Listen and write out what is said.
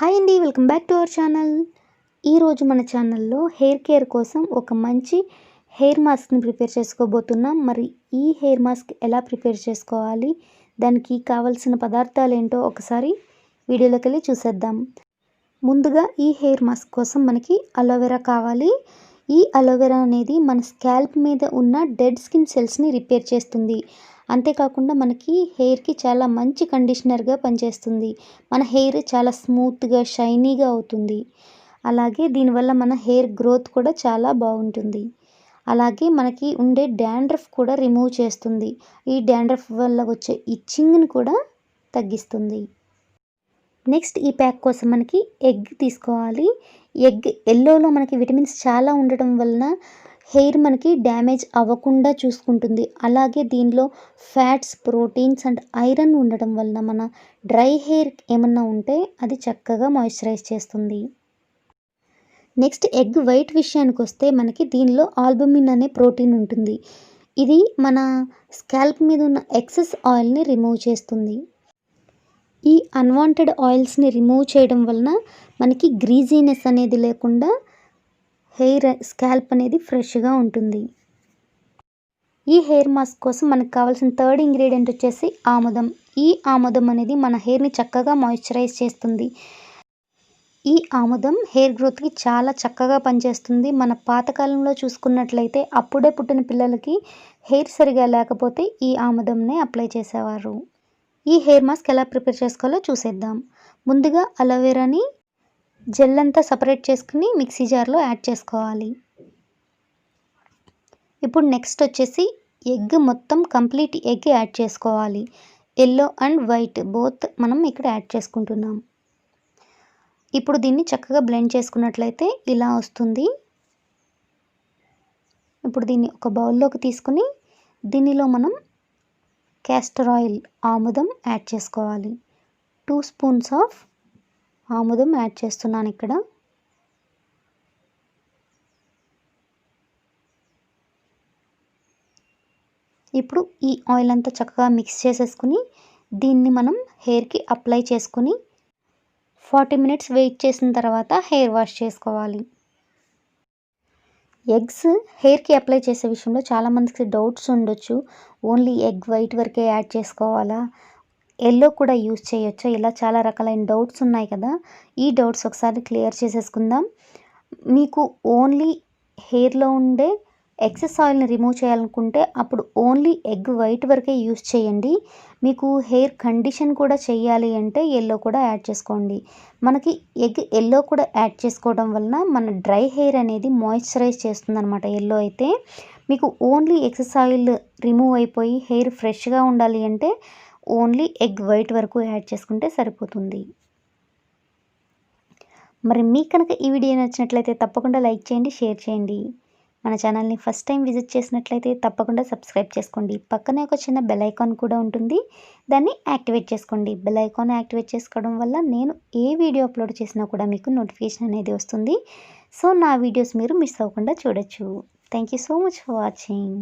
Hi అండి, welcome back to our channel. ఈరోజు మన ఛానల్లో హెయిర్ కేర్ కోసం ఒక మంచి హెయిర్ మాస్క్ని ప్రిపేర్ చేసుకోబోతున్నాం. మరి ఈ హెయిర్ మాస్క్ ఎలా ప్రిపేర్ చేసుకోవాలి, దానికి కావాల్సిన పదార్థాలు ఏంటో ఒకసారి వీడియోలోకి వెళ్ళి చూసేద్దాం. ముందుగా ఈ హెయిర్ మాస్క్ కోసం మనకి అలోవెరా కావాలి. ఈ అలోవెరా అనేది మన స్కాల్ప్ మీద ఉన్న డెడ్ స్కిన్ సెల్స్ని రిపేర్ చేస్తుంది. అంతేకాకుండా మనకి హెయిర్కి చాలా మంచి కండిషనర్గా పనిచేస్తుంది. మన హెయిర్ చాలా స్మూత్గా షైనీగా అవుతుంది. అలాగే దీనివల్ల మన హెయిర్ గ్రోత్ కూడా చాలా బాగుంటుంది. అలాగే మనకి ఉండే డాండ్రఫ్ కూడా రిమూవ్ చేస్తుంది. ఈ డాండ్రఫ్ వల్ల వచ్చే ఇచ్చింగ్ని కూడా తగ్గిస్తుంది. నెక్స్ట్ ఈ ప్యాక్ కోసం మనకి ఎగ్ తీసుకోవాలి. ఎగ్ ఎల్లోలో మనకి విటమిన్స్ చాలా ఉండటం వలన హెయిర్ మనకి డ్యామేజ్ అవ్వకుండా చూసుకుంటుంది. అలాగే దీనిలో ఫ్యాట్స్, ప్రోటీన్స్ అండ్ ఐరన్ ఉండటం వలన మన డ్రై హెయిర్ ఏమన్నా ఉంటే అది చక్కగా మాయిశ్చరైజ్ చేస్తుంది. నెక్స్ట్ ఎగ్ వైట్ విషయానికి వస్తే మనకి దీనిలో ఆల్బుమిన్ అనే ప్రోటీన్ ఉంటుంది. ఇది మన స్కాల్ప్ మీద ఉన్న ఎక్సెస్ ఆయిల్ని రిమూవ్ చేస్తుంది. ఈ అన్వాంటెడ్ ఆయిల్స్ని రిమూవ్ చేయడం వలన మనకి గ్రీజీనెస్ అనేది లేకుండా హెయిర్ స్కాల్ప్ అనేది ఫ్రెష్గా ఉంటుంది. ఈ హెయిర్ మాస్క్ కోసం మనకు కావాల్సిన థర్డ్ ఇంగ్రీడియంట్ వచ్చేసి ఆముదం. ఈ ఆముదం అనేది మన హెయిర్ని చక్కగా మాయిశ్చరైజ్ చేస్తుంది. ఈ ఆముదం హెయిర్ గ్రోత్కి చాలా చక్కగా పనిచేస్తుంది. మన పాతకాలంలో చూసుకున్నట్లయితే అప్పుడే పుట్టిన పిల్లలకి హెయిర్ సరిగా లేకపోతే ఈ ఆముదంనే అప్లై చేసేవారు. ఈ హెయిర్ మాస్క్ ఎలా ప్రిపేర్ చేసుకోవాలో చూసేద్దాం. ముందుగా అలోవెరాని జెల్ అంతా సపరేట్ చేసుకుని మిక్సీ జార్లో యాడ్ చేసుకోవాలి. ఇప్పుడు నెక్స్ట్ వచ్చేసి ఎగ్ మొత్తం కంప్లీట్ ఎగ్ యాడ్ చేసుకోవాలి. ఎల్లో అండ్ వైట్ బోత్ మనం ఇక్కడ యాడ్ చేసుకుంటున్నాం. ఇప్పుడు దీన్ని చక్కగా బ్లెండ్ చేసుకున్నట్లయితే ఇలా వస్తుంది. ఇప్పుడు దీన్ని ఒక బౌల్లోకి తీసుకుని దీనిలో మనం క్యాస్టర్ ఆయిల్ ఆముదం యాడ్ చేసుకోవాలి. 2 స్పూన్స్ ఆఫ్ ఆముదం యాడ్ చేస్తున్నాను ఇక్కడ. ఇప్పుడు ఈ ఆయిల్ అంతా చక్కగా మిక్స్ చేసేసుకుని దీన్ని మనం హెయిర్కి అప్లై చేసుకుని 40 మినిట్స్ వెయిట్ చేసిన తర్వాత హెయిర్ వాష్ చేసుకోవాలి. ఎగ్స్ హెయిర్కి అప్లై చేసే విషయంలో చాలామందికి డౌట్స్ ఉండొచ్చు. ఓన్లీ ఎగ్ వైట్ వరకే యాడ్ చేసుకోవాలా, ఎల్లో కూడా యూజ్ చేయొచ్చా, ఇలా చాలా రకాలైన డౌట్స్ ఉన్నాయి కదా. ఈ డౌట్స్ ఒకసారి క్లియర్ చేసేసుకుందాం. మీకు ఓన్లీ హెయిర్లో ఉండే ఎక్సెస్ ఆయిల్ని రిమూవ్ చేయాలనుకుంటే అప్పుడు ఓన్లీ ఎగ్ వైట్ వరకే యూజ్ చేయండి. మీకు హెయిర్ కండిషన్ కూడా చేయాలి అంటే ఎల్లో కూడా యాడ్ చేసుకోండి. మనకి ఎగ్ ఎల్లో కూడా యాడ్ చేసుకోవడం వలన మన డ్రై హెయిర్ అనేది మాయిశ్చరైజ్ చేస్తుందన్నమాట. ఎల్లో అయితే మీకు ఓన్లీ ఎక్సెస్ ఆయిల్ రిమూవ్ అయిపోయి హెయిర్ ఫ్రెష్గా ఉండాలి అంటే ఓన్లీ ఎగ్ వైట్ వరకు యాడ్ చేసుకుంటే సరిపోతుంది. మరి మీకు కనుక ఈ వీడియో నచ్చినట్లయితే తప్పకుండా లైక్ చేయండి, షేర్ చేయండి. మన ఛానల్ని ఫస్ట్ టైం విజిట్ చేసినట్లయితే తప్పకుండా సబ్స్క్రైబ్ చేసుకోండి. పక్కనే ఒక చిన్న బెల్ ఐకాన్ కూడా ఉంటుంది, దాన్ని యాక్టివేట్ చేసుకోండి. బెల్ ఐకాన్ యాక్టివేట్ చేసుకోవడం వల్ల నేను ఏ వీడియో అప్లోడ్ చేసినా కూడా మీకు నోటిఫికేషన్ అనేది వస్తుంది. సో నా వీడియోస్ మీరు మిస్ అవ్వకుండా చూడొచ్చు. Thank you so much for watching.